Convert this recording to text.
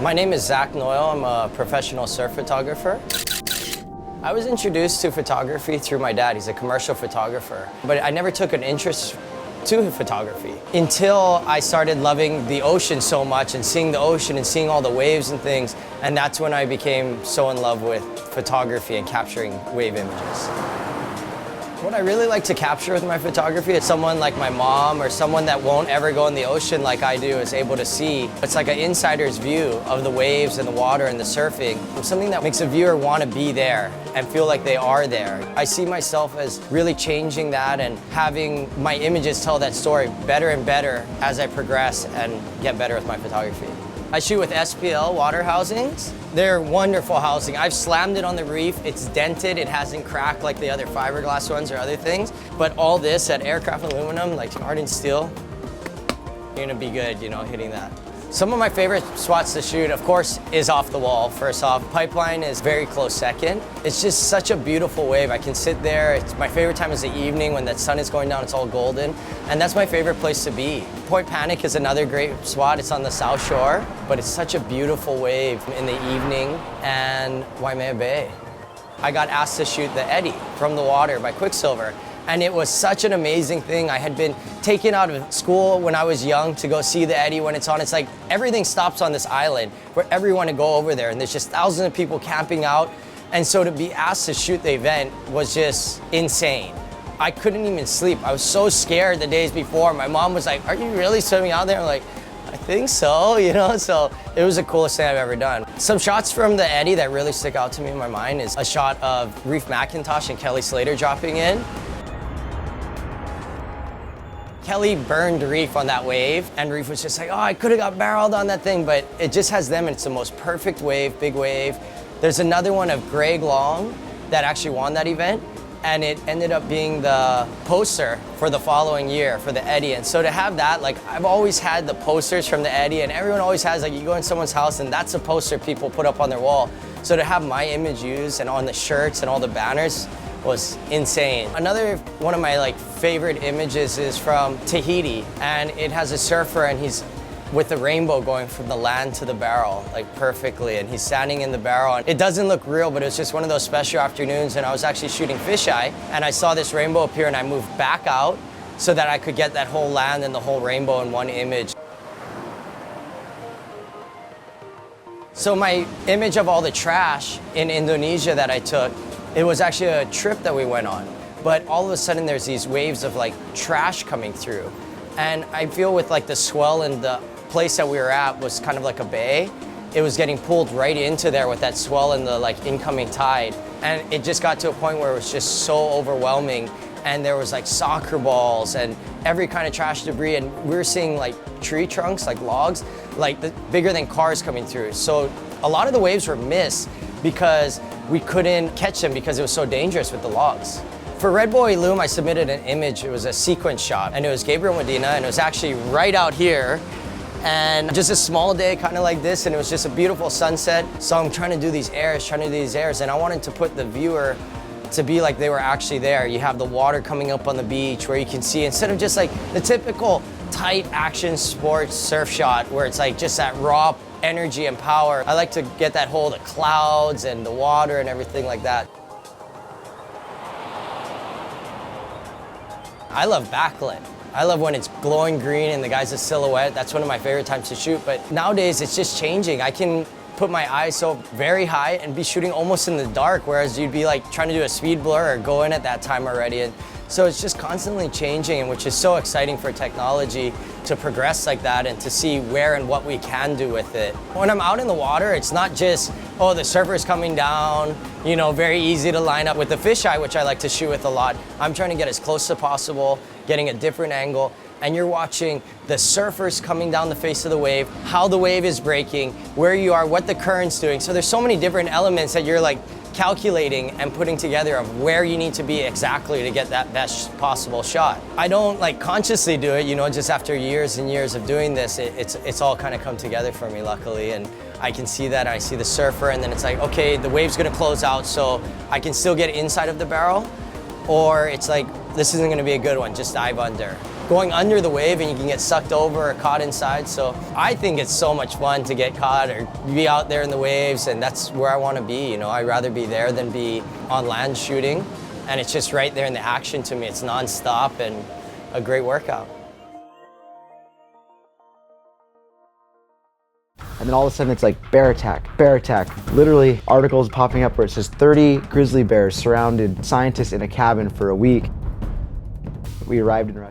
My name is Zak Noyle. I'm a professional surf photographer. I was introduced to photography through my dad. He's a commercial photographer, but I never took an interest to photography until I started loving the ocean so much and seeing the ocean and seeing all the waves and things, and that's when I became so in love with photography and capturing wave images. What I really like to capture with my photography is someone like my mom or someone that won't ever go in the ocean like I do is able to see. It's like an insider's view of the waves and the water and the surfing. Something that makes a viewer want to be there and feel like they are there. I see myself as really changing that and having my images tell that story better and better as I progress and get better with my photography. I shoot with SPL water housings. They're wonderful housing. I've slammed it on the reef. It's dented. It hasn't cracked like the other fiberglass ones or other things. But all this at aircraft aluminum, like hardened steel, you're gonna be good, you know, hitting that. Some of my favorite spots to shoot, of course, is off the wall. First off, Pipeline is very close second. It's just such a beautiful wave. I can sit there. It's my favorite time is the evening when the sun is going down, it's all golden. And that's my favorite place to be. Point Panic is another great spot. It's on the South Shore, but it's such a beautiful wave in the evening. And Waimea Bay. I got asked to shoot the Eddy from the water by Quicksilver. And it was such an amazing thing. I had been taken out of school when I was young to go see the Eddy when it's on. It's like everything stops on this island for everyone to go over there. And there's just thousands of people camping out. And so to be asked to shoot the event was just insane. I couldn't even sleep. I was so scared the days before. My mom was like, "Are you really swimming out there?" I'm like, "I think so," you know? So it was the coolest thing I've ever done. Some shots from the Eddy that really stick out to me in my mind is a shot of Reef McIntosh and Kelly Slater dropping in. Kelly burned Reef on that wave, and Reef was just like, "Oh, I could have got barreled on that thing," but it just has them, and it's the most perfect wave, big wave. There's another one of Greg Long that actually won that event, and it ended up being the poster for the following year for the Eddy. And so to have that, like, I've always had the posters from the Eddy, and everyone always has, like, you go in someone's house and that's a poster people put up on their wall. So to have my image used and on the shirts and all the banners was insane. Another one of my favorite images is from Tahiti, and it has a surfer and he's with the rainbow going from the land to the barrel, like perfectly, and he's standing in the barrel. And it doesn't look real, but it was just one of those special afternoons, and I was actually shooting fisheye, and I saw this rainbow appear, and I moved back out so that I could get that whole land and the whole rainbow in one image. So my image of all the trash in Indonesia that I took, it was actually a trip that we went on. But all of a sudden there's these waves of trash coming through. And I feel with the swell in the place that we were at was kind of like a bay. It was getting pulled right into there with that swell and the incoming tide. And it just got to a point where it was just so overwhelming. And there was soccer balls and every kind of trash debris. And we were seeing tree trunks, logs, bigger than cars coming through. So a lot of the waves were missed because we couldn't catch them because it was so dangerous with the logs. For Red Bull Illume, I submitted an image. It was a sequence shot, and it was Gabriel Medina, and it was actually right out here, and just a small day kind of like this, and it was just a beautiful sunset. So I'm trying to do these airs, and I wanted to put the viewer to be like they were actually there. You have the water coming up on the beach where you can see, instead of just the typical tight action sports surf shot where it's just that raw energy and power. I like to get that whole, the clouds and the water and everything like that. I love backlit. I love when it's glowing green and the guy's a silhouette. That's one of my favorite times to shoot. But nowadays it's just changing. I can put my ISO very high and be shooting almost in the dark, whereas you'd be trying to do a speed blur or go in at that time already. And so it's just constantly changing, which is so exciting for technology to progress like that and to see where and what we can do with it. When I'm out in the water, it's not just, oh, the surfer's coming down, you know, very easy to line up with the fisheye, which I like to shoot with a lot. I'm trying to get as close as possible, getting a different angle, and you're watching the surfers coming down the face of the wave, how the wave is breaking, where you are, what the current's doing. So there's so many different elements that you're calculating and putting together of where you need to be exactly to get that best possible shot. I don't consciously do it, you know, just after years and years of doing this, it's all kind of come together for me, luckily. And I can see that, I see the surfer, and then it's okay, the wave's gonna close out, so I can still get inside of the barrel, or it's this isn't gonna be a good one, just dive under. going under the wave and you can get sucked over or caught inside. So I think it's so much fun to get caught or be out there in the waves, and that's where I want to be. You know, I'd rather be there than be on land shooting, and it's just right there in the action to me. It's non-stop and a great workout. And then all of a sudden it's like bear attack, bear attack. Literally articles popping up where it says 30 grizzly bears surrounded scientists in a cabin for a week. We arrived in Russia.